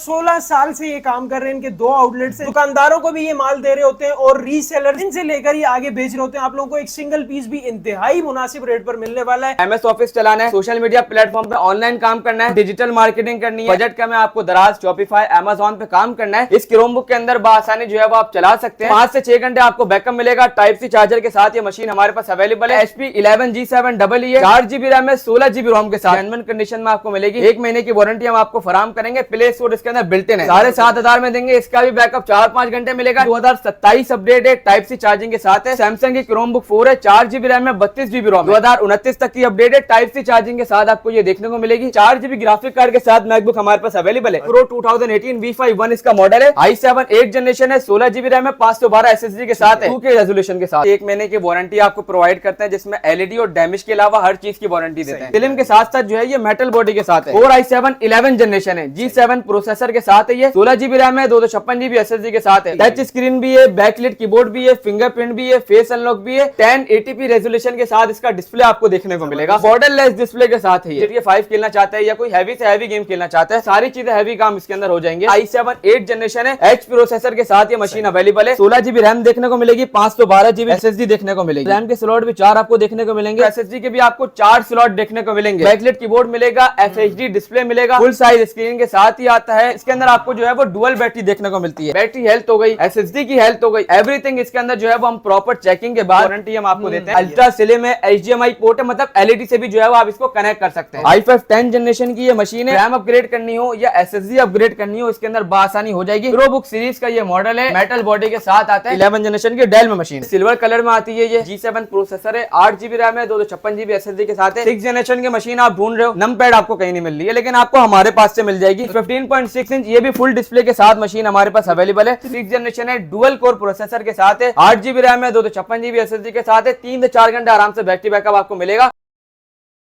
16 साल से ये काम कर रहे हैं। इनके 2 आउटलेट से दुकानदारों को भी ये माल दे रहे होते हैं और रीसेलर इनसे लेकर ही आगे बेच रहे होते हैं। आप लोगों को एक सिंगल पीस भी इंतहाई मुनासिब रेट पर मिलने वाला है। एमएस ऑफिस चलाना है, सोशल मीडिया प्लेटफॉर्म पे ऑनलाइन काम करना है, डिजिटल मार्केटिंग करनी है, बजट कम है आपको, दराज, शॉपिफाई, अमेज़न पे काम करना है। इस क्रोमबुक के अंदर बआसानी जो है वो आप चला सकते हैं। 5 से 6 घंटे आपको बैकअप मिलेगा। टाइप सी चार्जर के साथ ये मशीन हमारे पास अवेलेबल है। HP 11G7 है, 4GB रैम है, 16GB रोम के साथ जेन्युइन कंडीशन में आपको मिलेगी। 1 महीने की वारंटी हम आपको फराम करेंगे। प्ले स्टोर इसके अंदर बिल्ट इन है, 7,500 में देंगे। इसका भी बैकअप 4-5 घंटे मिलेगा। 2027 अपडेट है, टाइप सी चार्जिंग के साथ है। सैमसंग की क्रोमबुक 4 है, 4GB रैम है, 32GB रोम। 2029 तक की अपडेट है, टाइप सी चार्जिंग के साथ आपको ये देखने को मिलेगी। 4GB ग्राफिक कार्ड के साथ मैकबुक हमारे पास अवेलेबल है। प्रो 2018 V5 इसका मॉडल है। i7 8 जनरेशन है, 16GB रैम है, 512 SSD के साथ है, 2K रेजोल्यूशन के साथ। 1 महीने की वारंटी आपको प्रोवाइड करते हैं, जिसमें LED और डैमेज के अलावा हर चीज की वारंटी देते हैं। फिल्म के साथ साथ जो है ये मेटल बॉडी के साथ है। Core i7 11 जनरेशन है, G7 प्रोसेसर के साथ है। ये 16GB रैम है, 256GB SSD के साथ है। टच स्क्रीन भी है, बैकलिट कीबोर्ड भी है, फिंगरप्रिंट भी है, फेस अनलॉक भी है। 1080p रेजोल्यूशन के साथ इसका डिस्प्ले आपको देखने को मिलेगा। बॉर्डरलेस डिस्प्ले के साथ है। GTA 5 खेलना चाहता है या कोई हैवी से हैवी गेम खेलना चाहता है, सारी चीजें हैवी काम इसके अंदर हो जाएंगे। i7 8 जनरेशन है, H प्रोसेसर के साथ ये मशीन अवेलेबल है। 16GB रैम देखने को मिलेगी, 512GB SSD देखने को मिलेगी। रैम के स्लॉट भी 4 आपको देखने को मिलेंगे। SSD के भी आपको 4 स्लॉट देखने को मिलेंगे। बैकलिट कीबोर्ड मिलेगा, FHD डिस्प्ले मिलेगा, फुल साइज स्क्रीन के साथ ही आता है। इसके अंदर आपको जो है वो डुअल बैटरी देखने को मिलती है। बैटरी हेल्थ हो गई, SSD की हेल्थ हो गई, एवरीथिंग इसके अंदर जो है वो हम प्रॉपर चेकिंग के बाद वारंटी हम आपको देते हैं। अल्ट्रा स्लिम है, HDMI पोर्ट है, मतलब LED से भी जो है वो आप इसको कनेक्ट कर सकते हैं। i5 10 जनरेशन की ये मशीन है। रैम अपग्रेड करनी हो या SSD अपग्रेड करनी हो, इसके अंदर बआसानी हो जाएगी। प्रोबुक सीरीज का ये मॉडल है, मेटल बॉडी के साथ आता है। 11 जनरेशन की डेल में मशीन, सिल्वर कलर में आती है। ये G7 प्रोसेसर है, 8GB रैम है, 256GB SSD के साथ है। 6 जनरेशन की मशीन आप ढूंढ रहे हो, नंपैड आपको कहीं नहीं मिल रही है, लेकिन आपको हमारे पास से मिल जाएगी। 15.6 इंच ये भी फुल डिस्प्ले के साथ मशीन हमारे पास अवेलेबल है। 6 जनरेशन है, डुअल कोर प्रोसेसर के साथ है, 8GB रैम है, 256GB SSD के साथ है। 3 से 4 घंटे आराम से बैटरी बैकअप आपको मिलेगा।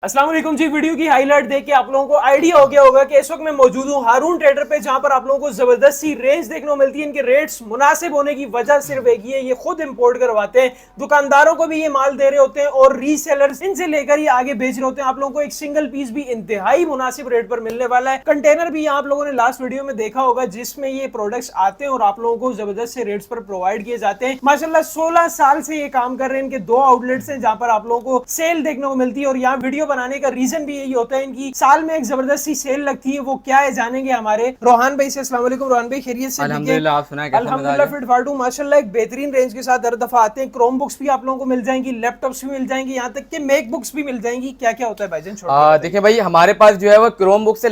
अस्सलाम वालेकुम जी। वीडियो की हाईलाइट देख के आप लोगों को आइडिया हो गया होगा कि इस वक्त मैं मौजूद हूँ हारून ट्रेडर पे, जहां पर आप लोगों को जबरदस्त सी रेंज देखने को मिलती है। इनके रेट्स मुनासिब होने की वजह सिर्फ एक ही है, ये खुद इंपोर्ट करवाते हैं, दुकानदारों को भी ये माल दे रहे होते हैं और रीसेलर्स इनसे लेकर ही आगे बेच रहे होते हैं। आप लोगों को एक सिंगल पीस भी इंतहाई मुनासिब रेट पर मिलने वाला है। कंटेनर भी आप लोगों ने लास्ट वीडियो में देखा होगा, जिसमें ये प्रोडक्ट्स आते हैं और आप लोगों को जबरदस्त से रेट्स पर प्रोवाइड किए जाते हैं। माशाल्लाह 16 साल से ये काम कर रहे हैं। इनके 2 आउटलेट्स हैं जहां पर आप लोगों को सेल देखने को मिलती है और यहाँ वीडियो बनाने का रीजन यही होता है, इनकी साल में एक जबरदस्त सी सेल लगती है। वो क्या है जानेंगे हमारे रोहान भाई से। अस्सलाम वालेकुम रोहान भाई, खैरियत से? अल्हम्दुलिल्लाह, आप सुनाएं? अल्हम्दुलिल्लाह फिट फाटू माशाल्लाह। एक बेहतरीन रेंज के साथ हर दफा आते हैं। क्रोम बुक्स भी आप लोगों को मिल जाएंगी, लैपटॉप्स भी मिल जाएंगी, यहाँ तक कि मैक बुक्स भी मिल जाएंगी। क्या क्या होता है भाईजान? देखिए भाई, हमारे पास जो है वो क्रोम बुक से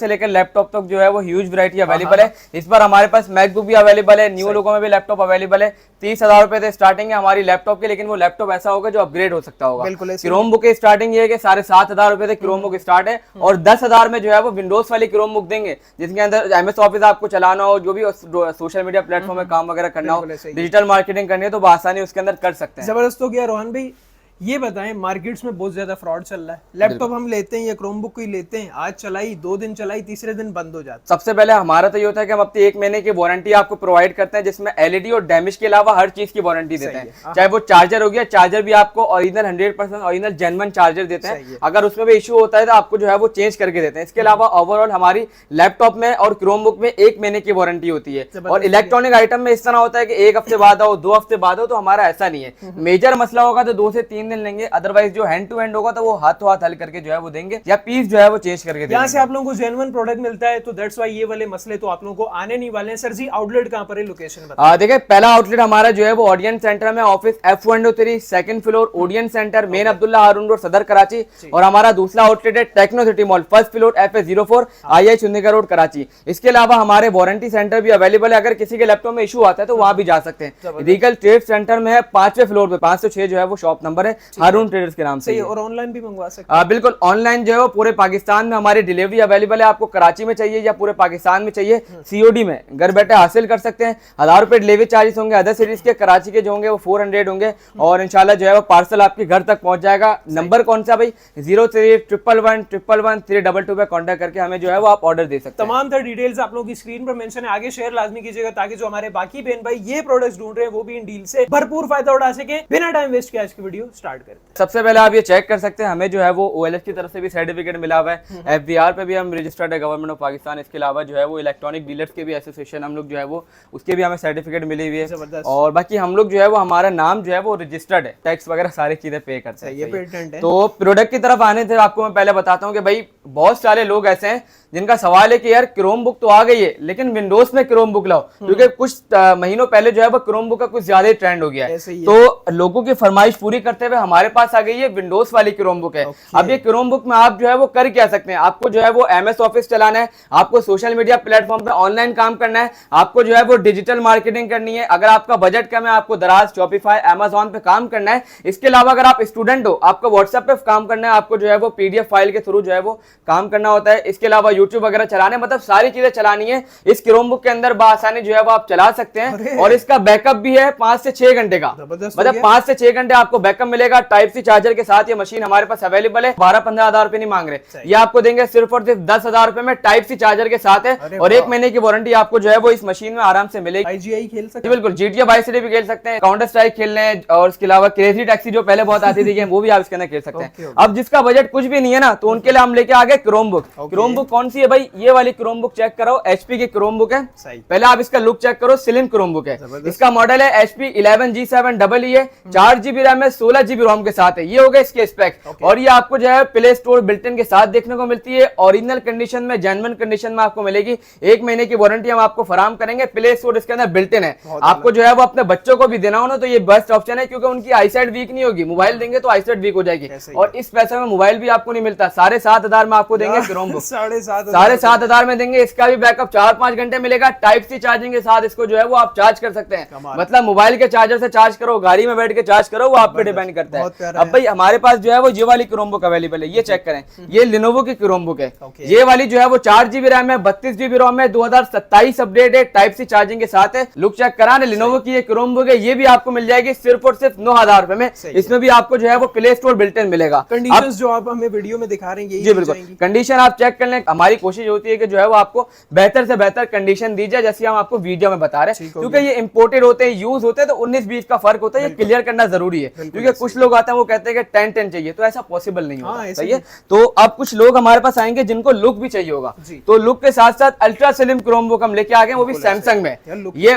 लेकर लैपटॉप तक जो है वो ह्यूज वैरायटी अवेलेबल है। इस बार हमारे पास मैकबुक भी अवेलेबल है, न्यू लोगों में भी लैपटॉप अवेलेबल है। 30,000 रुपए से स्टार्टिंग है हमारी लैपटॉप की, लेकिन वो लैपटॉप ऐसा होगा जो अपग्रेड हो सकता होगा। क्रोम बुक की स्टार्टिंग ये है कि 7,500 रुपए से क्रोम बुक स्टार्ट है और 10,000 में जो है वो विंडोज वाली क्रोम बुक देंगे, जिसके अंदर MS ऑफिस आपको चलाना हो, जो भी सोशल मीडिया प्लेटफॉर्म में काम वगैरह करना हो, डिजिटल मार्केटिंग करनी है, तो आसानी उसके अंदर कर सकते हैं। जबरदस्त हो गया। रोहन भाई ये बताएं, मार्केट्स में बहुत ज्यादा फ्रॉड चल रहा है। लैपटॉप हम लेते हैं या क्रोम बुक कोई लेते हैं, आज चलाई, 2 दिन चलाई, तीसरे दिन बंद हो जाता है। सबसे पहले हमारा तो ये होता है कि हम अपनी 1 महीने की वारंटी आपको प्रोवाइड करते हैं, जिसमें LED और डैमेज के अलावा हर चीज की वारंटी देते हैं। चाहे वो चार्जर हो गया, चार्जर भी आपको ओरिजिनल 100% ओरिजिनल जेन्युइन चार्जर देते हैं। अगर उसमें भी इशू होता है तो आपको जो है वो चेंज करके देते हैं। इसके अलावा ओवरऑल हमारी लैपटॉप में और क्रोम बुक में 1 महीने की वारंटी होती है। और इलेक्ट्रॉनिक आइटम में इस तरह होता है कि 1 हफ्ते बाद आओ, 2 हफ्ते बाद हो, तो हमारा ऐसा नहीं है। मेजर मसला होगा तो 2 से 3 दिन लेंगे, अदरवाइज जो हैंड टू हैंड होगा तो वो हाथों हाथ हल करके जो है वो देंगे, या पीस जो है वो चेंज करके देंगे। यहाँ से आप लोगों को जेन्युइन प्रोडक्ट मिलता है, तो दैट्स व्हाई ये वाले मसले तो आप लोगों को आने नहीं वाले हैं। सर जी आउटलेट कहाँ पर है, लोकेशन बताइए। देखिए, पहला आउटलेट हमारा जो है वो ऑडियंस सेंटर में, office F103 second floor, audience centre, main Abdullah Haroon road, Saddar Karachi. और हमारा दूसरा आउटलेट है techno city mall, first floor, FA04 II Chundrigar road Karachi. इसके अलावा हमारे वारंटी सेंटर भी अवेलेबल है, अगर किसी के लैपटॉप में इशू आता है तो वहां भी जा सकते हैं। रीगल ट्रेड सेंटर में है, 5वें फ्लोर पे, 506 जो है वो शॉप नंबर है, हारून ट्रेडर्स के नाम से। और ऑनलाइन भी मंगवा सकते हैं? बिल्कुल, ऑनलाइन जो है वो पूरे पाकिस्तान में हमारी डिलीवरी अवेलेबल है। आपको कराची में चाहिए या पूरे पाकिस्तान में चाहिए, COD में घर बैठे हासिल कर सकते हैं। 1000 रुपए डिलीवरी चार्जेस होंगे, अदर सिटीज के। कराची के जो होंगे वो 400 होंगे और इंशाल्लाह जो है वो पार्सल आपके घर तक पहुंच जाएगा। नंबर कौन सा भाई? 0311111322 पे कॉन्टेक्ट करके हमें जो है वो आप ऑर्डर दे सकते हैं। तमाम डिटेल्स आप लोगों की स्क्रीन पर मेंशन है, आगे शेयर लाजमी कीजिएगा, ताकि जो हमारे बाकी बहन भाई ये प्रोडक्ट्स ढूंढ रहे हैं वो भी इन डील से भरपूर फायदा उठा सके। बिना टाइम वेस्ट किए आज की वीडियो स्टार्ट स्टार्ट करते हैं। सबसे पहले आप ये चेक कर सकते हैं, हमें जो है वो OLX की तरफ से भी सर्टिफिकेट मिला हुआ है, FBR पे भी हम रजिस्टर्ड है गवर्नमेंट ऑफ पाकिस्तान। इसके अलावा जो है वो इलेक्ट्रॉनिक डीलर्स के भी एसोसिएशन हम लोग जो है वो उसके भी हमें सर्टिफिकेट मिली हुई है। और बाकी हम लोग जो है वो हमारा नाम जो है वो रजिस्टर्ड है, टैक्स वगैरह सारी चीजें पे करते हैं। ये पेटेंट है। तो प्रोडक्ट की तरफ आने से आपको मैं पहले बताता हूँ कि भाई बहुत सारे लोग ऐसे हैं जिनका सवाल है कि यार क्रोम बुक तो आ गई है लेकिन विंडोज में क्रोम बुक लाओ, क्योंकि कुछ महीनों पहले जो है वो क्रोम बुक का कुछ ज्यादा ही ट्रेंड हो गया है। तो लोगों की फरमाइश पूरी करते हुए हमारे पास आ गई है विंडोज वाली क्रोम बुक है। अब ये क्रोम बुक में आप जो है वो कर क्या सकते हैं, आपको जो है वो MS ऑफिस चलाना है, आपको सोशल मीडिया प्लेटफॉर्म पे ऑनलाइन काम करना है, आपको जो है वो डिजिटल मार्केटिंग करनी है। अगर आपका बजट कम है, आपको दराज, शॉपिफाई, Amazon पे काम करना है। इसके अलावा अगर आप स्टूडेंट हो, आपको व्हाट्सएप पे काम करना है, आपको जो है वो PDF फाइल के थ्रू जो है वो काम करना होता है। इसके अलावा यूट्यूब वगैरह चलाने, मतलब सारी चीजें चलानी है, इस क्रोम बुक के अंदर बासानी जो है वो आप चला सकते हैं। और इसका बैकअप भी है 5 से 6 घंटे का, मतलब 5 से 6 घंटे आपको बैकअप मिलेगा। टाइप सी चार्जर के साथ ये मशीन हमारे पास अवेलेबल है। 12-15 हजार रुपए नहीं मांग रहे, ये आपको देंगे सिर्फ और सिर्फ 10,000 रुपए में, टाइप सी चार्जर के साथ है। और 1 महीने की वारंटी आपको जो है वो इस मशीन में आराम से मिलेगी। IGI खेल सकते हैं, बिल्कुल GTA वाइस सिटी भी खेल सकते हैं, काउंटर स्ट्राइक खेलने हैं, और इसके अलावा क्रेजी टैक्सी जो पहले बहुत आती थी वो भी आप इसके अंदर खेल सकते हैं। अब जिसका बजट कुछ भी नहीं है ना, तो उनके लिए हम लेके आ गए क्रोम बुक। क्रोम बुक कौन सी है भाई, ये वाली क्रोम बुक चेक करो, HP की क्रोम बुक है। पहले आप इसका लुक चेक करो, स्लिम क्रोम बुक है। इसका मॉडल है HP 11G7 है, 4GB रैम है, 16GB रोम के साथ है। ये हो गए इसके स्पेक। और ये आपको जो है प्ले स्टोर बिल्ट इन के साथ देखने को मिलती है, ओरिजिनल कंडीशन में, जेन्युइन कंडीशन में आपको मिलेगी। 1 महीने की वारंटी हम आपको फराम करेंगे। प्ले स्टोर इसके अंदर बिल्ट इन है, आपको जो है वो अपने बच्चों को भी देना हो ना तो ये बेस्ट ऑप्शन है, क्योंकि उनकी आईसाइट वीक नहीं होगी। मोबाइल देंगे तो आईसाइट वीक हो जाएगी, और इस पैसे में मोबाइल भी आपको नहीं मिलता। 7,500 में आपको देंगे क्रोम बुक, 7,500 में देंगे। इसका भी बैकअप 4-5 घंटे मिलेगा, टाइप सी चार्जिंग के साथ इसको जो है वो आप चार्ज कर सकते हैं। मतलब मोबाइल के चार्जर से चार्ज करो, गाड़ी में बैठ के चार्ज करो, वो आप पे डिपेंड करता है। अब भाई हमारे पास जो है वो ये वाली क्रोम बुक अवेलेबल है, ये चेक करें, ये लिनोवो की क्रोम बुक है। ये वाली जो है वो 4GB रैम है, 32GB रोम है, 2027 अपडेट है, टाइप सी चार्जिंग के साथ है। लुक चेक करा, लिनोवो की ये क्रोम बुक है, ये भी आपको मिल जाएगी सिर्फ और सिर्फ 9,000 रुपए में। इसमें भी आपको जो है वो प्ले स्टोर बिल्ट इन मिलेगा। कंडीशंस जो आप हमें वीडियो में दिखा रहे हैं, जी बिल्कुल कंडीशन आप चेक कर लें। हमारी कोशिश होती है कि जो है वो आपको बेहतर से बेहतर कंडीशन दी जाए, जैसे हम आपको वीडियो में बता रहे हैं, क्योंकि ये इंपोर्टेड होते हैं, यूज होते हैं, तो 19-20 का फर्क होता है, ये क्लियर करना जरूरी है। क्योंकि कुछ लोग आते हैं वो कहते हैं कि 10-10 चाहिए, तो ऐसा पॉसिबल नहीं होता। सही है, तो अब कुछ लोग हमारे पास आएंगे जिनको लुक भी चाहिए होगा, तो लुक के साथ साथ अल्ट्रा स्लिम क्रोम बुक हम लेके आ गए, वो भी सैमसंग में। ये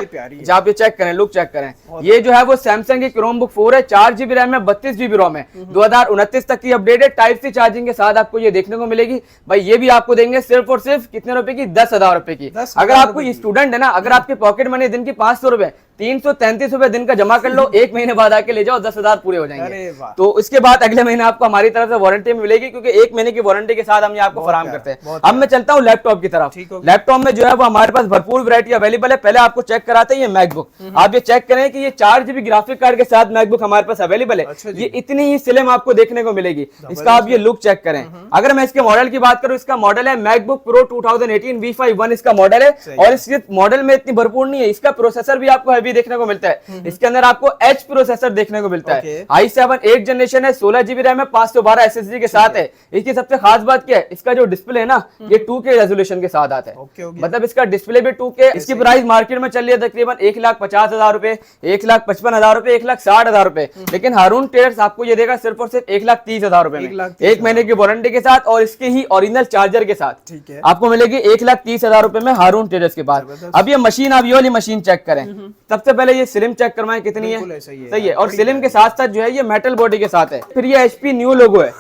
आप ये चेक करें, लुक चेक करें, ये जो है वो सैमसंग की क्रोम बुक 4 है, 4GB रैम है, 32GB रोम है, 2029 तक की अपडेट है, टाइप सी चार्जिंग के साथ आपको ये देखने को मिलेगी। भाई ये भी आपको देंगे सिर्फ और सिर्फ कितने रुपए की, 10,000 रुपए की। अगर आप कोई स्टूडेंट है ना, अगर आपके पॉकेट मनी दिन की 500 रुपए, 333 रुपए दिन का जमा कर लो, 1 महीने बाद आके ले जाओ, 10,000 पूरे हो जाएंगे। तो इसके बाद अगले महीने आपको हमारी तरफ से वारंटी मिलेगी, क्योंकि 1 महीने की वारंटी के साथ हम ये आपको फराहम करते हैं। अब मैं चलता हूँ लैपटॉप की तरफ। लैपटॉप में जो है वो हमारे पास भरपूर वैरायटी अवेलेबल है। पहले आपको चेक कराते हैं ये मैकबुक। आप ये चेक करें कि ये 4GB ग्राफिक कार्ड के साथ मैकबुक हमारे पास अवेलेबल है। ये इतनी ही स्लिम आपको देखने को मिलेगी। इसका आप ये लुक चेक करें। अगर मैं इसके मॉडल की बात करूं, इसका मॉडल है मैकबुक प्रो 2018 V51 इसका मॉडल है, और इसके मॉडल में इतनी भरपूर नहीं है। इसका प्रोसेसर भी आपको हैवी देखने को मिलता है। इसके अंदर आपको H प्रोसेसर देखने को मिलता है। i7 8 जनरेशन है, 16GB रैम है, 512 SSD के साथ है। इसकी सबसे खास बात क्या है, इसका जो डिस्प्ले है ना, ये 2K रेजोल्यूशन के साथ आता है। मतलब इसका डिस्प्ले भी 2K। इसकी प्राइस मार्केट में चल रही है तकरीबन 1,50,000 रुपए, 1,55,000 रुपए, 1,60,000 रुपए, लेकिन हारून ट्रेडर्स आपको ये देगा सिर्फ और सिर्फ 1,30,000 रुपए में, 1 महीने की वारंटी के साथ, और इसके ही ओरिजिनल चार्जर के साथ आपको मिलेगी 1,30,000 रुपए में हारून ट्रेडर्स के बाद। अब ये मशीन, आप ये वाली मशीन चेक करें। सबसे पहले ये स्लिम चेक करवाएं कितनी है, सही है, और स्लिम के साथ साथ जो है ये मेटल बॉडी के साथ है। फिर ये HP न्यू लोगो है,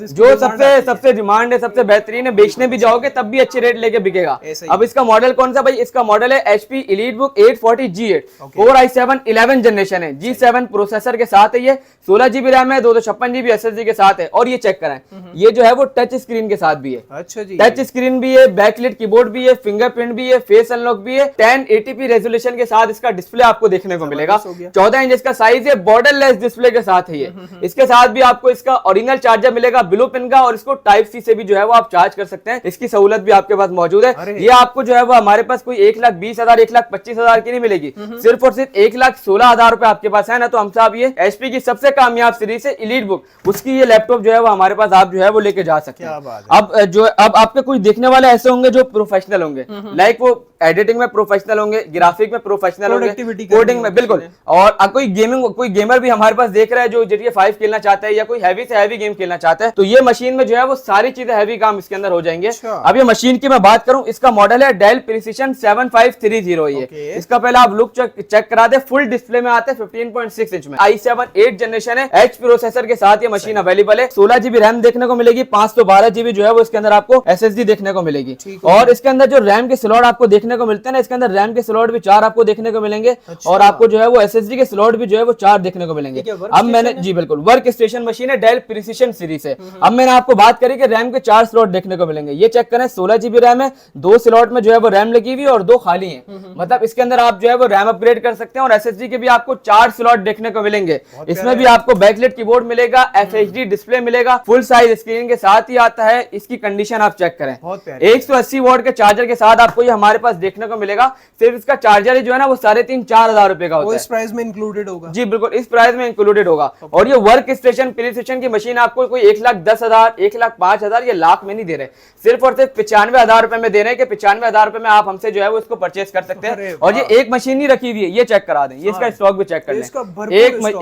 जो सबसे डिमांड है, सबसे बेहतरीन है, बेचने भी जाओगे तब भी अच्छे रेट लेके बिकेगा। अब इसका मॉडल कौन सा भाई, इसका मॉडल है HP EliteBook 840G8, Core i7 11 generation है, G7 प्रोसेसर के साथ है। ये 16GB रैम है, 256GB SSD के साथ है। और ये चेक करें, ये जो है वो टच स्क्रीन के साथ भी है। अच्छा जी, टच स्क्रीन भी है, बैकलाइट कीबोर्ड भी है, फिंगरप्रिंट भी है, फेस अनलॉक भी है, 1080p रेजोल्यूशन के साथ इसका डिस्प्ले आपको देखने को मिलेगा। 14 इंच इसका साइज है, बॉर्डरलेस डिस्प्ले के साथ है ये। इसके साथ भी आपको इसका ओरिजिनल चार्जर मिलेगा ब्लू पिन का, और इसको टाइप सी से भी जो है वो आप चार्ज कर सकते हैं। इसकी सहूलत भी आपके पास मौजूद है। ये आपको जो है वो हमारे पास कोई 1,20,000 1,25,000 की नहीं मिलेगी, सिर्फ और सिर्फ 1,16,000 रुपए आपके पास है ना। तो हमसे आप ये HP की सबसे कामयाब सीरीज है EliteBook, उसकी ये लैपटॉप जो है वो हमारे पास आप जो है वो लेके जा सकते हैं। अब आपके कुछ देखने वाले ऐसे होंगे जो प्रोफेशनल होंगे, लाइक वो एडिटिंग में प्रोफेशनल होंगे, ग्राफिक में प्रोफेशनल होंगे, कनेक्टिविटी कोडिंग में बिल्कुल। और कोई गेमर भी हमारे पास देख रहा है जो GTA 5 खेलना चाहता है या कोई हैवी से हैवी गेम खेलना चाहता है, तो ये मशीन में जो है वो सारी चीजें हैवी काम इसके अंदर हो जाएंगे। अब ये मशीन की मैं बात करूं, इसका मॉडल है डेल प्रिसिशन 7530। ये इसका पहले आप लुक चेक करा दे। फुल डिस्प्ले में आते हैं 15.6 इंच में, i7 8 जनरेशन है, H प्रोसेसर के साथ ये मशीन अवेलेबल है। 16 GB रैम देखने को मिलेगी, 512 GB जो है वो इसके अंदर आपको SSD देखने को मिलेगी। और इसके अंदर जो रैम के स्लॉट आपको देखने को मिलते हैं ना, इसके अंदर रैम के स्लॉट भी 4 आपको देखने को मिलेंगे और आपको जो है वो SSD के स्लॉट भी जो है वो 4 देखने को मिलेंगे। अब मैंने जी बिल्कुल वर्क स्टेशन मशीन है, डेल प्रिसिशन सीरीज है। अब मैंने आपको बात करी कि रैम के 4 स्लॉट देखने को मिलेंगे। ये चेक करें, 16 GB रैम है, 2 स्लॉट में जो है वो रैम लगी हुई है और 2 खाली है। मतलब इसके अंदर आप जो है वो रैम अपग्रेड कर सकते हैं और SSD के भी आपको 4 स्लॉट देखने को मिलेंगे। इसमें भी आपको बैकलाइट कीबोर्ड मिलेगा, FHD डिस्प्ले मिलेगा, फुल साइज स्क्रीन के साथ ही आता है। इसकी कंडीशन आप चेक करें, 180 वॉट के चार्जर के साथ आपको ये हमारे पास देखने को मिलेगा। सिर्फ इसका चार्जर ही जो है ना वो 3,500-4,000 रुपए का होता है। इस प्राइस में इंक्लूडेड होगा? जी बिल्कुल, इस प्राइस में इंक्लूडेड होगा। और ये वर्क स्टेशन प्लेस्टेशन की मशीन आपको कोई 1,10,000 1,05,000 ये लाख में नहीं दे रहे, सिर्फ और सिर्फ 95,000 रुपए में दे रहे हैं कि 95,000 रुपए में आप हमसे जो है वो इसको परचेस कर सकते हैं। और ये एक मशीन नहीं रखी हुई है, ये चेक करा दें, ये इसका स्टॉक भी चेक कर लें।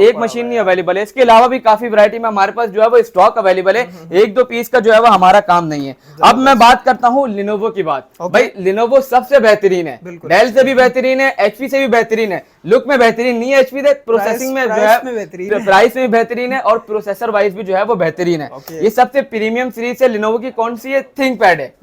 एक मशीन नहीं अवेलेबल है, इसके अलावा भी काफी वैरायटी में हमारे पास जो है वो स्टॉक अवेलेबल है। 1-2 पीस का जो है वो हमारा काम नहीं है। अब मैं बात करता हूँ लिनोवो की बात। भाई लिनोवो सबसे बेहतरीन है, डेल से भी बेहतरीन है, HP से भी बेहतरीन है। लुक में बेहतरीन नहीं है HP से, प्रोसेसिंग में जो है प्राइस में बेहतरीन है और प्रोसेसर वाइज भी जो है वो बेहतरीन है। ये सबसे प्रीमियम सीरीज है लिनोवो की। कौन सी है? थिंकपैड है।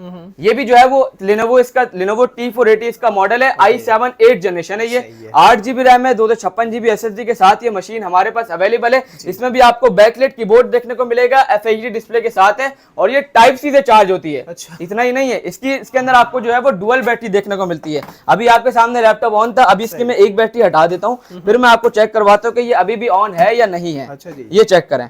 ये भी जो है वो लिनोवो, इसका लिनोवो T480 इसका मॉडल है, i7 8 जनरेशन है। ये 8 GB रैम है, 256 GB SSD के साथ ये मशीन हमारे पास अवेलेबल है। इसमें भी आपको बैकलाइट कीबोर्ड देखने को मिलेगा, FHD डिस्प्ले के साथ है और ये टाइप सी से चार्ज होती है। इतना ही नहीं है, इसके अंदर आपको जो है वो डुअल बैटरी देखने को मिलती है। अभी आपके सामने लैपटॉप ऑन था, अभी इसकी मैं एक बैटरी हटा देता हूँ, फिर मैं आपको चेक करवाता हूँ कि ये अभी भी ऑन है या नहीं है। ये चेक करें,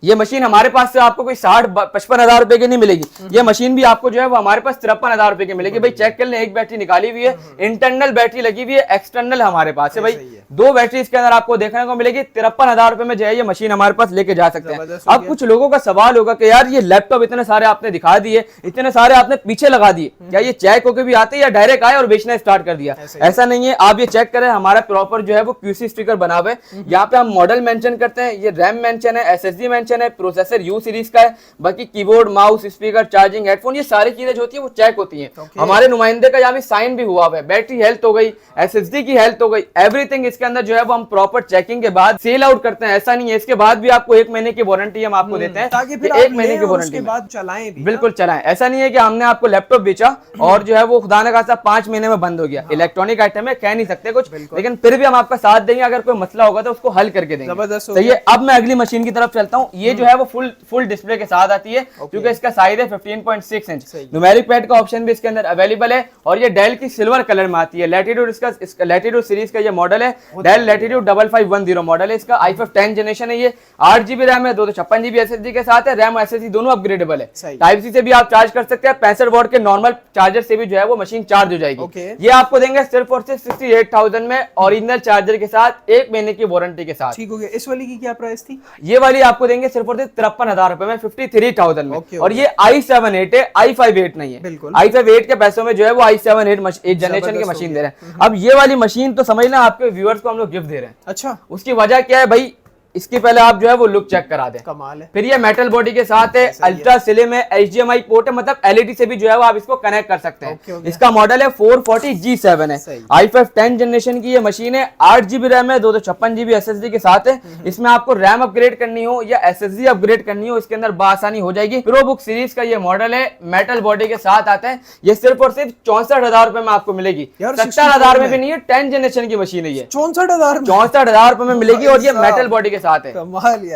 ये मशीन हमारे पास से आपको कोई 60-55 हजार रुपए की नहीं मिलेगी। ये मशीन भी आपको जो है वो हमारे पास 53,000 रुपए की मिलेगी। भाई चेक कर लें, एक बैटरी निकाली हुई है, इंटरनल बैटरी लगी हुई है, एक्सटर्नल हमारे पास है। भाई 2 बैटरी इसके अंदर आपको देखने को मिलेगी। 53,000 रुपए में जो है ये मशीन हमारे पास लेके जा सकते हैं। अब कुछ लोगों का सवाल होगा कि यार ये लैपटॉप इतने सारे आपने दिखा दिए, इतने सारे आपने पीछे लगा दिए, क्या ये चेक होके भी आते या डायरेक्ट आए और बेचना स्टार्ट कर दिया? ऐसा नहीं है। आप ये चेक करें, हमारा प्रॉपर जो है वो QC स्टिकर बना हुआ है। यहाँ पे हम मॉडल मेंशन करते हैं, ये रैम मेंशन है, SSD मेंशन है, प्रोसेसर U सीरीज का है। बाकी keyboard, mouse, speaker, charging, headphone, ये सारी चीजें जो होती है वो चेक होती हैं। हमारे नुमाइंदे का यहाँ भी साइन भी हुआ हुआ है। बैटरी हेल्थ हो गई, SSD की हेल्थ हो गई, एवरीथिंग इसके अंदर जो है वो हम प्रॉपर चेकिंग के बाद सेल आउट करते हैं। ऐसा नहीं है, इसके बाद भी आपको 1 महीने की वारंटी हम आपको देते हैं, ताकि फिर 1 महीने की वारंटी बाद चलाएं भी। बिल्कुल चलाएं। ऐसा नहीं है कि हमने आपको लैपटॉप बेचा और जो है वो खुदा ने खासा 5 महीने में बंद हो गया। इलेक्ट्रॉनिक आइटम है, कह नहीं सकते कुछ, लेकिन फिर भी हम आपका साथ देंगे। अगर कोई मसला होगा तो उसको हल करके देंगे। सही है। अब मैं अगली मशीन की तरफ चलता हूँ। ये जो है वो फुल डिस्प्ले के साथ आती है, क्योंकि इसका साइज है 15.6 इंच। न्यूमेरिक पैड का ऑप्शन भी इसके अंदर अवेलेबल है और ये डेल की सिल्वर कलर में आती है। लैटिट्यूड इसका लैटिट्यूड सीरीज का ये मॉडल है, डेल लैटिट्यूड 5510 मॉडल है इसका। i5 10 जनरेशन है। ये 8 GB रैम है, 256 GB SSD के साथ है। रैम SSD दोनों अपग्रेडेबल है। टाइप सी से भी आप चार्ज कर सकते हैं, 65 वॉट के नॉर्मल चार्जर से भी जो है वो मशीन चार्ज हो जाएगी। ये आपको देंगे सिर्फ और सिर्फ 68,000 में, ओरिजिनल चार्जर के साथ, 1 महीने की वारंटी के साथ। ठीक हो गया। इस वाली की क्या प्राइस थी? ये वाली आपको देंगे सिर्फ और सिर्फ 53,000 रुपए में, 53,000 में। और ये i7 8 है, i5 8 नहीं है। i5 8 के पैसों में जो है वो i7 8 जनरेशन की मशीन दे रहे हैं। अब ये वाली मशीन तो समझ लें आपके व्यूअर्स को हम लोग गिफ्ट दे रहे हैं। अच्छा, उसकी वजह क्या है भाई? इसकी पहले आप जो है वो लुक चेक करा दें, कमाल है। फिर ये मेटल बॉडी के साथ है, अल्ट्रा स्लिम है, HDMI पोर्ट है, मतलब LED से भी जो है वो आप इसको कनेक्ट कर सकते हैं। इसका मॉडल है 440G7 है। i5 10 जनरेशन की ये मशीन है। 8 GB रैम है, 256 GB SSD के साथ है। इसमें आपको रैम अपग्रेड करनी हो या SSD अपग्रेड करनी हो, इसके अंदर बासानी हो जाएगी। प्रो बुक सीरीज का ये मॉडल है, मेटल बॉडी के साथ आता है। ये सिर्फ और सिर्फ 64,000 रुपए में आपको मिलेगी। 70,000 में भी नहीं है, 10 जनरेशन की मशीन है ये। 64,000 रुपए में मिलेगी और ये मेटल बॉडी के साथ है।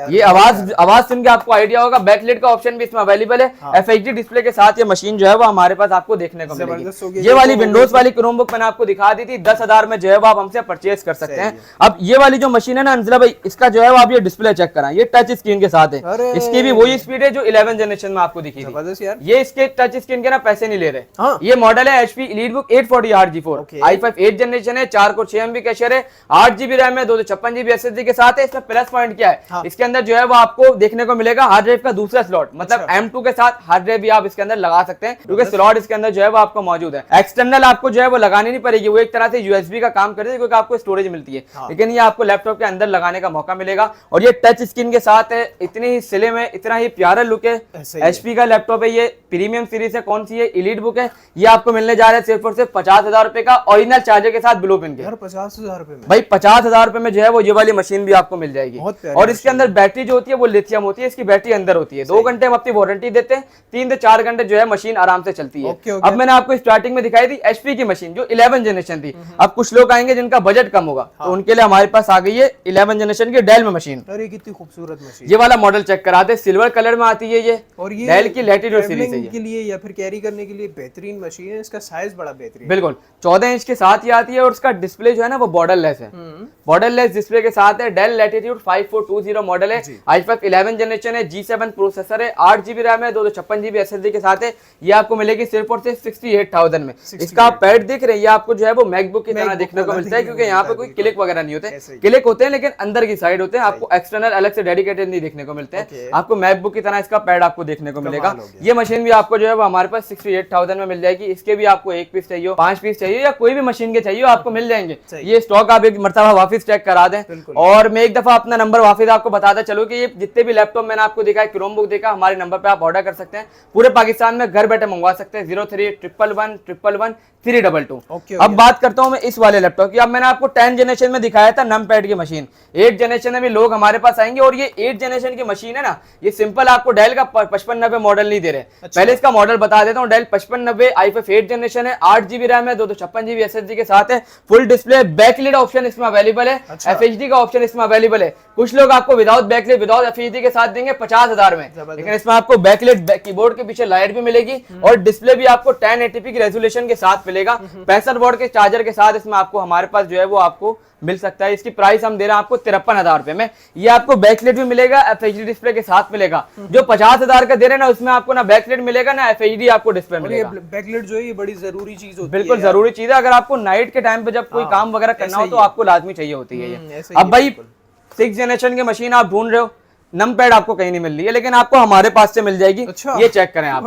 ये आवाज सुन के आपको आइडिया होगा। बैकलाइट का ऑप्शन भी इसमें अवेलेबल है। FHD डिस्प्ले के साथ ये मशीन जो है वो हमारे पास आपको देखने को मिलेगी। ये वाली विंडोज वाली क्रोमबुक मैंने आपको दिखा दी थी, 10,000 में जो है वो आप हमसे परचेज कर सकते हैं। अब ये वाली जो मशीन है ना अंजला भाई, इसका जो है वो आप ये डिस्प्ले चेक कराएं, ये टच स्क्रीन के साथ है। इसकी भी वही स्पीड है जो 11 जनरेशन में आपको दिखी थी। ये इसके टच स्क्रीन के ना पैसे नहीं ले रहे। ये मॉडल है HP EliteBook 840RG4, i5 8 generation है, 4 कोर 6 MB कैशर है, 8 GB रैम है, 256 GB SSD के साथ है। इसमें प्लस पॉइंट क्या है, हाँ। इसके अंदर जो है वो आपको देखने को मिलेगा हार्ड ड्राइव का दूसरा स्लॉट, मतलब M2 के साथ हार्ड ड्राइव भी आप इसके अंदर लगा सकते हैं, क्योंकि स्लॉट इसके अंदर जो है वो आपको मौजूद है। एक्सटर्नल आपको जो है वो लगानी नहीं पड़ेगी, वो एक तरह से यूएसबी का काम करती है, क्योंकि आपको स्टोरेज मिलती है, लेकिन ये आपको लैपटॉप के अंदर लगाने का मौका मिलेगा। और ये टच स्क्रीन के साथ है, इतनी ही स्लिम है, इतना ही प्यारा लुक है। HP का लैपटॉप है, ये प्रीमियम सीरीज है, कौन सी है, एलीट बुक है। ये आपको मिलने जा रहा है सिर्फ और सिर्फ 50,000 रुपए का, ओरिजिनल चार्जर के साथ ब्लू पिन के। 50,000 रुपए में भाई 50,000 रुपए में जो है वो ये वाली मशीन भी आपको मिल जाएगी। और इसके अंदर बैटरी जो होती है वो लिथियम होती है, इसकी बैटरी अंदर होती है। 2 घंटे हम अपनी वारंटी देते हैं, 3 से 4 घंटे जो है मशीन आराम से चलती है। अब मैंने आपको स्टार्टिंग में दिखाई थी HP की मशीन जो 11 जनरेशन थी। अब कुछ लोग आएंगे जिनका बजट कम होगा, तो उनके लिए हमारे पास आ गई है 11 जनरेशन की डेल में मशीन। अरे कितनी खूबसूरत मशीन, ये वाला मॉडल चेक करा दे, सिल्वर कलर में आती है ये, और ये डेल की लैटिट्यूड सीरीज है के लिए या फिर कैरी करने के लिए बेहतरीन मशीन है। इसका साइज बड़ा बेहतरीन, बिल्कुल 14 इंच के साथ ही आती है, और उसका डिस्प्ले जो है ना वो बॉर्डरलेस है, बॉर्डरलेस डिस्प्ले के साथ है। डेल लैटिट्यूड 5420 मॉडल है, i5 11 जनरेशन है, G7 प्रोसेसर है, 8GB रैम है, 256GB SSD के साथ है। ये आपको मिलेगी सिर्फ और सिर्फ 68,000 में। इसका आप पैड देख रहे हैं, ये आपको जो है वो मैकबुक की तरह देखने को मिलता है, क्योंकि यहाँ पे कोई क्लिक वगैरह नहीं होते, क्लिक होते हैं लेकिन अंदर की साइड होते हैं, आपको एक्सटर्नल अलग से डेडिकेटेड नहीं देखने को मिलते हैं। आपको मैकबुक की तरह इसका पैड आपको देखने को मिलेगा। ये मशीन भी आपको जो है वो हमारे पास 68,000 में मिल जाएगी। इसके भी आपको 1 पीस चाहिए, 5 पीस चाहिए, या कोई भी मशीन के चाहिए आपको मिल जाएंगे। ये स्टॉक आप एक मरतबा वापस चेक करा दें। और मैं एक दफा अपना नंबर वापस आपको बताता चलो कि ये जितने भी लैपटॉप मैंने आपको दिखाया, क्रोमबुक देखा, हमारे नंबर पे आप ऑर्डर कर सकते हैं, पूरे पाकिस्तान में घर बैठे मंगवा सकते हैं। 0311111322। अब बात करता हूं मैं इस वाले लैपटॉप की। अब मैंने आपको 10 जनरेशन में दिखाया था नम पैड की मशीन, 8 जनरेशन में भी लोग हमारे पास आएंगे, और ये 8 जनरेशन की मशीन है ना, ये सिंपल आपको डेल का 5590 मॉडल नहीं दे रहे। पहले इसका मॉडल बता देता हूँ। डेल 5590 i5 8 जनरेशन है, 8GB रैम है, 256GB SSD के साथ है, फुल डिस्प्ले, बैकलिड ऑप्शन इसमें अवेलेबल है, FHD का ऑप्शन इसमें अवेलेबल है। कुछ लोग आपको विदाउट बैकलिट विदाउट FHD के साथ देंगे 50,000 में, लेकिन इसमें आपको बैकलिट, कीबोर्ड के पीछे लाइट भी मिलेगी, और डिस्प्ले भी आपको 1080p की रेजोल्यूशन के साथ मिलेगा। 65 वॉट के चार्जर के साथ इसमें आपको हमारे पास जो है वो आपको मिल सकता है। इसकी प्राइस हम दे रहे हैं आपको 53,000 रुपए में। ये आपको बैकलाइट भी मिलेगा, FHD डिस्प्ले के साथ मिलेगा। जो 50,000 का दे रहे हैं ना, उसमें आपको ना बैकलाइट मिलेगा ना FHD आपको डिस्प्ले मिलेगा। बैकलाइट जो है ये बड़ी जरूरी चीज होती है, बिल्कुल जरूरी चीज है। अगर आपको नाइट के टाइम पे जब कोई काम वगैरह करना हो तो आपको लाजमी चाहिए होती है ये। अब भाई 6 जनरेशन की मशीन आप ढूंढ रहे हो, नम पैड आपको कहीं नहीं मिल रही है, लेकिन आपको हमारे पास से मिल जाएगी। ये चेक करें आप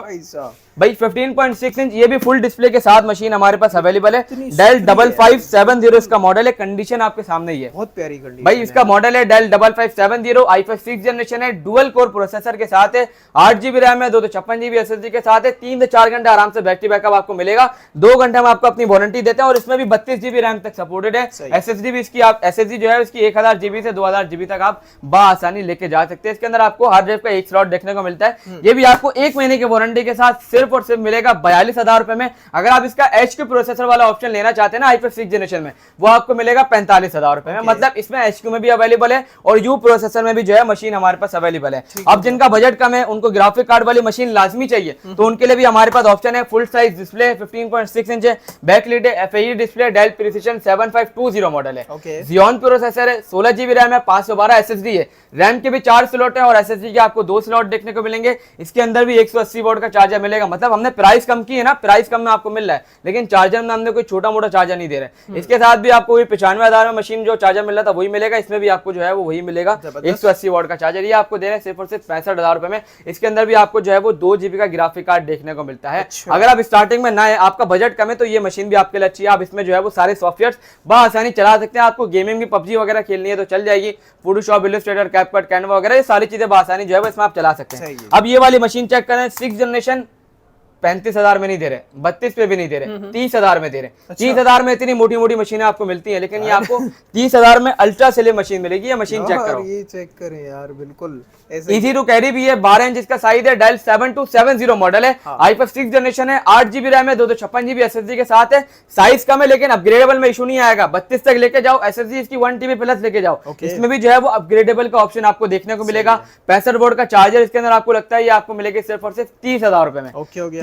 भाई 15.6 इंच, ये भी फुल डिस्प्ले के साथ मशीन हमारे पास अवेलेबल है। डेल 5570 इसका मॉडल है, कंडीशन आपके सामने ही है, बहुत प्यारी कंडीशन भाई। इसका मॉडल है डेल 5570, i5 6 जनरेशन है, डुअल कोर प्रोसेसर के साथ है, 8GB रैम है, 256GB SSD के साथ है, 3 से 4 घंटे आराम से बैटरी बैकअप आपको मिलेगा। 2 घंटे में आपको अपनी वारंटी देते हैं, और इसमें भी 32GB रैम तक सपोर्टेड है। SSD भी इसकी आप SSD जो है इसकी 1000GB से 2000GB तक आप बासानी लेके जा सकते हैं। इसके अंदर आपको हार्ड ड्राइव का एक स्लॉट देखने को मिलता है। ये भी आपको 1 महीने की वारंटी के साथ सिर्फ और सिर्फ मिलेगा 42,000 रुपए में। अगर आप इसका HQ प्रोसेसर वाला ऑप्शन लेना चाहते हैं ना i5 6 जनरेशन में, वो आपको मिलेगा 45,000 रुपए में। मतलब इसमें HQ में भी अवेलेबल है और U प्रोसेसर में भी जो है मशीन हमारे पास अवेलेबल है। अब जिनका बजट कम है, उनको ग्राफिक कार्ड वाली मशीन लाजमी चाहिए, तो उनके लिए भी हमारे पास ऑप्शन है। फुल साइज डिस्प्ले 15.6 इंच है, बैकलिट है, FHD display, Dell precision 7520 model है, Xeon प्रोसेसर है, 16GB रैम है, 512 SSD है, रैम के भी 4 स्लॉट है और SSD के आपको 2 स्लॉट देखने को मिलेंगे। इसके अंदर भी 180 वॉट का चार्जर मिलेगा। मतलब हमने प्राइस कम की है ना, प्राइस कम में आपको मिल रहा है, लेकिन चार्जर में हमने कोई छोटा मोटा चार्जर नहीं दे रहे। इसके साथ भी आपको 95,000 में मशीन जो चार्जर मिल रहा था वही मिलेगा, इसमें भी आपको जो है वो वही मिलेगा। 180 वॉट का चार्जर ये आपको दे रहे हैं सिर्फ और सिर्फ 65,000 रुपए में। इसके अंदर भी आपको जो है वो 2GB का ग्राफिक कार्ड देखने को मिलता है। अगर आप स्टार्टिंग में ना है, आपका बजट कम है, तो ये मशीन भी आपके लिए अच्छी है। आप इसमें जो है वो सारे सॉफ्टवेयर बआसानी चला सकते हैं। आपको गेमिंग की PUBG वगैरह खेलनी है तो चल जाएगी, फोटोशॉप, इलस्ट्रेटर, कैपकट, कैनवा वगैरह ये सारी चीजें बआसानी जो है वो इसमें आप चला सकते हैं। अब ये वाली मशीन चेक करें, 6 जनरेशन 35,000 में नहीं दे रहे, 32 पे भी नहीं दे रहे, 30,000 में दे रहे। 30,000 में इतनी मोटी मोटी मशीनें आपको मिलती हैं, लेकिन ये आपको 30,000 में अल्ट्रा स्लिम मशीन मिलेगी। ये मशीन चेक करो, ये चेक करें यार, बिल्कुल इजी टू कैरी भी है। 12 इंच इसका साइज है, डेल 7270 मॉडल है, i5 6 जनरेशन है, 8GB रैम है, 256GB SSD के साथ है। साइज कम है लेकिन अपग्रेडेबल में इशू नहीं आएगा, 32 तक लेके जाओ। SSD इसकी 1TB प्लस लेके जाओ, इसमें भी जो है वो अपग्रेडेबल का ऑप्शन आपको देखने को मिलेगा। 65 वोल्ट का चार्जर इसके अंदर आपको लगता है ये आपको मिलेगा सिर्फ और सिर्फ 30,000 रुपए में।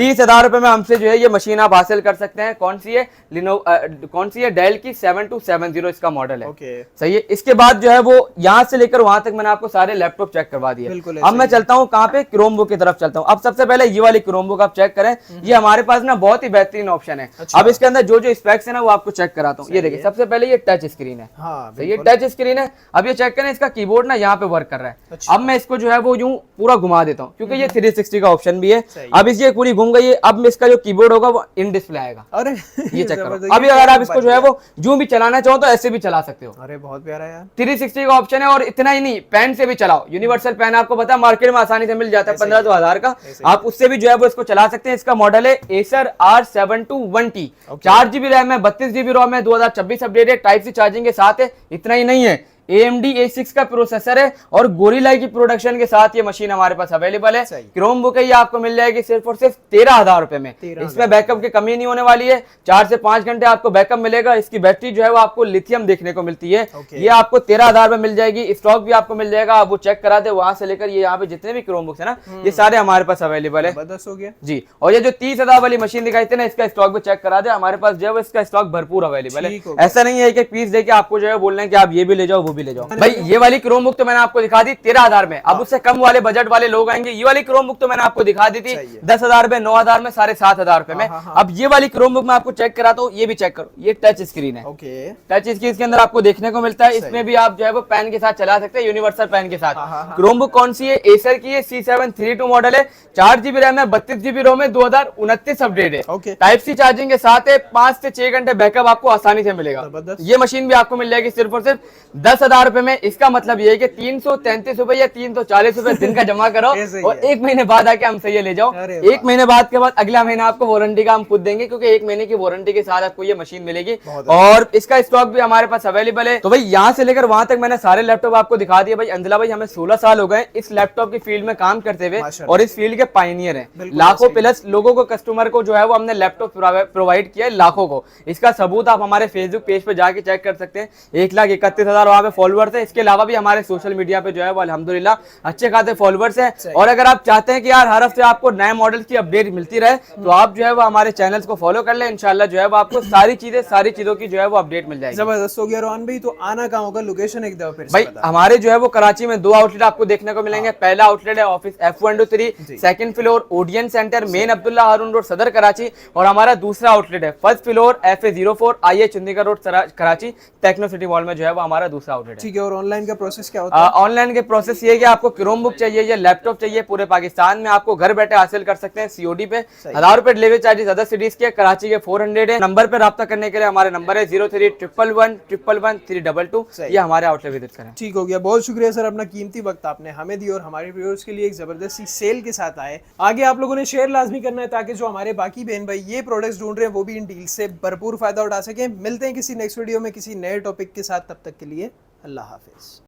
30,000 रुपए में हमसे जो है ये मशीन आप हासिल कर सकते हैं। कौन सी है? कौन सी है? डेल की 7270 इसका मॉडल है। सही है। इसके बाद जो है वो यहाँ से लेकर वहां तक मैंने आपको सारे लैपटॉप चेक करवा दिए। अब मैं चलता हूँ कहाँ पे? क्रोमबुक की तरफ चलता हूँ। अब सबसे पहले ये वाली क्रोमबुक आप चेक करें, ये हमारे पास ना बहुत ही बेहतरीन ऑप्शन है। अब इसके अंदर जो जो स्पेक्स है ना वो आपको चेक कराता हूँ। ये देखिए, सबसे पहले ये टच स्क्रीन है। तो ये टच स्क्रीन है। अब ये चेक करें, इसका कीबोर्ड ना यहाँ पे वर्क कर रहा है। अब मैं इसको जो है वो यूं पूरा घुमा देता हूँ, क्योंकि ये 360 का ऑप्शन भी है। अब इसकी पूरी घूम गई है। अब इसका जो कीबोर्ड होगा वो इन डिस्प्ले आएगा। अरे ये चेक करो। अभी अगर आप इसको जो है वो यूं भी चलाना चाहो तो ऐसे भी चला सकते हो। अरे बहुत प्यारा यार, 360 का ऑप्शन है। और इतना ही नहीं, पेन से भी चलाओ। यूनिवर्सल पेन आपको पता है मार्केट में आसानी से मिल जाता है 15,000 का। आप उससे भी जो है वो इसको चला सकते हैं। इसका मॉडल है Acer R721T। 4GB रैम है, 32GB रोम है, 2024 अपडेट है, टाइप सी चार्जिंग के साथ है। इतना ही नहीं है, AMD A6 का प्रोसेसर है और गोरिल्ला की प्रोडक्शन के साथ ये मशीन हमारे पास अवेलेबल है। क्रोमबुक है, ये आपको मिल जाएगी सिर्फ और सिर्फ 13,000 रुपए में। इसमें बैकअप की कमी नहीं होने वाली है। 4 से 5 घंटे आपको बैकअप मिलेगा। इसकी बैटरी जो है वो आपको लिथियम देखने को मिलती है। ये आपको 13,000 में मिल जाएगी। स्टॉक भी आपको मिल जाएगा, आप वो चेक करा दे वहां से लेकर ये यहाँ पे जितने भी क्रोमबुक्स है ना, ये सारे हमारे पास अवेलेबल है। हो गया जी। और ये जो 30,000 वाली मशीन दिखाई थी ना, इसका स्टॉक भी चेक करा दे, हमारे पास जो है इसका स्टॉक भरपूर अवेलेबल है। ऐसा नहीं है कि पीस देके आपको जो है बोल रहे हैं कि आप ये भी ले जाओ वो भी ले जाओ। भाई ये वाली क्रोमबुक तो मैंने आपको दिखा दी 13,000 में। अब उससे कम वाले बजट वाले लोग आएंगे, ये वाली क्रोमबुक तो मैंने आपको दिखा दी थी 10,000 में, 9,000 में, 7,500 रुपए में। अब ये वाली क्रोमबुक मैं आपको चेक कराता हूँ। ये भी चेक करो, ये टच स्क्रीन है। टच स्क्रीन के अंदर आपको देखने को मिलता है। इसमें भी आप जो है वो पेन के साथ चला सकते हैं, यूनिवर्सल पेन के साथ। क्रोमबुक कौन सी है? एसर की है, C732 मॉडल है, 4GB रैम है, 32GB रोम है, 2029 अपडेट है। टाइप सी चार्जिंग के साथ है। 5 से 6 घंटे बैकअप आपको आसानी से मिलेगा। ये मशीन भी आपको मिल जाएगी सिर्फ और सिर्फ 10,000 रुपए में। इसका मतलब ये है कि 333 रुपए या 340 रुपए दिन का जमा करो और 1 महीने बाद आके हमसे ये ले जाओ। 1 महीने बाद के बाद अगला महीना आपको वारंटी का हम खुद देंगे, क्योंकि 1 महीने की वारंटी के साथ आपको ये मशीन मिलेगी। और इसका स्टॉक भी हमारे पास अवेलेबल है। तो भाई यहाँ से लेकर वहां तक मैंने सारे लैपटॉप आपको दिखा दिए। भाई अंजला भाई, हमें 16 साल हो गए इस लैपटॉप की फील्ड में काम करते हुए और इस फील्ड के पायनियर हैं। लाखों प्लस लोगों को, कस्टमर को जो है वो हमने लैपटॉप प्रोवाइड किया है, लाखों को। इसका सबूत आप हमारे फेसबुक पेज पे जाके चेक कर सकते हैं। 1,31,000 वहां पे फॉलोअर्स है। इसके अलावा भी हमारे सोशल मीडिया पे जो है वो अल्हम्दुलिल्लाह अच्छे खासे फॉलोअर्स हैं। और अगर आप चाहते हैं कि यार हर हफ्ते आपको नए मॉडल की अपडेट मिलती रहे, तो आप जो है वो हमारे चैनल्स को फॉलो कर लें। इंशाल्लाह जो है वो आपको सारी चीजों की जो है वो अपडेट मिल जाएगी। जबरदस्त हो गया रोहन भाई। तो आना कहाँ होगा? लोकेशन एक दफा फिर भाई हमारे जो है वो कराची में 2 आउटलेट आपको देखने को मिलेंगे। पहला आउटलेट है office F123, second floor Odeon centre, main Abdullah Haroon road, Saddar Karachi. और हमारा दूसरा आउटलेट है first floor FA04 IA Chandigarh road Karachi, techno city mall में जो है वो हमारा दूसरा आउटलेट है। ठीक है। और ऑनलाइन का प्रोसेस क्या होता है? ऑनलाइन के प्रोसेस ये है कि आपको क्रोमबुक चाहिए या लैपटॉप चाहिए, पूरे पाकिस्तान में आपको घर बैठे हासिल कर सकते हैं COD पे। 1,000 रुपए डिलीवरी चार्जेस अदर सिटीज के, कराची के 400 है। नंबर पे राब्ता करने के लिए हमारे नंबर है 0311111322। ये हमारे आउटलेट विजिट करें। ठीक हो गया, बहुत शुक्रिया सर, अपना कीमती वक्त आपने हमें दी और हमारे व्यूअर्स के लिए एक जबरदस्ती सेल के साथ आए। आगे आप लोगों ने शेयर लाजमी करना है, ताकि जो हमारे बाकी बहन भाई ये प्रोडक्ट्स ढूंढ रहे हैं वो भी इन डील से भरपूर फायदा उठा सके। मिलते हैं किसी नेक्स्ट वीडियो में किसी नए टॉपिक के साथ, तब तक के लिए अल्लाह हाफिज।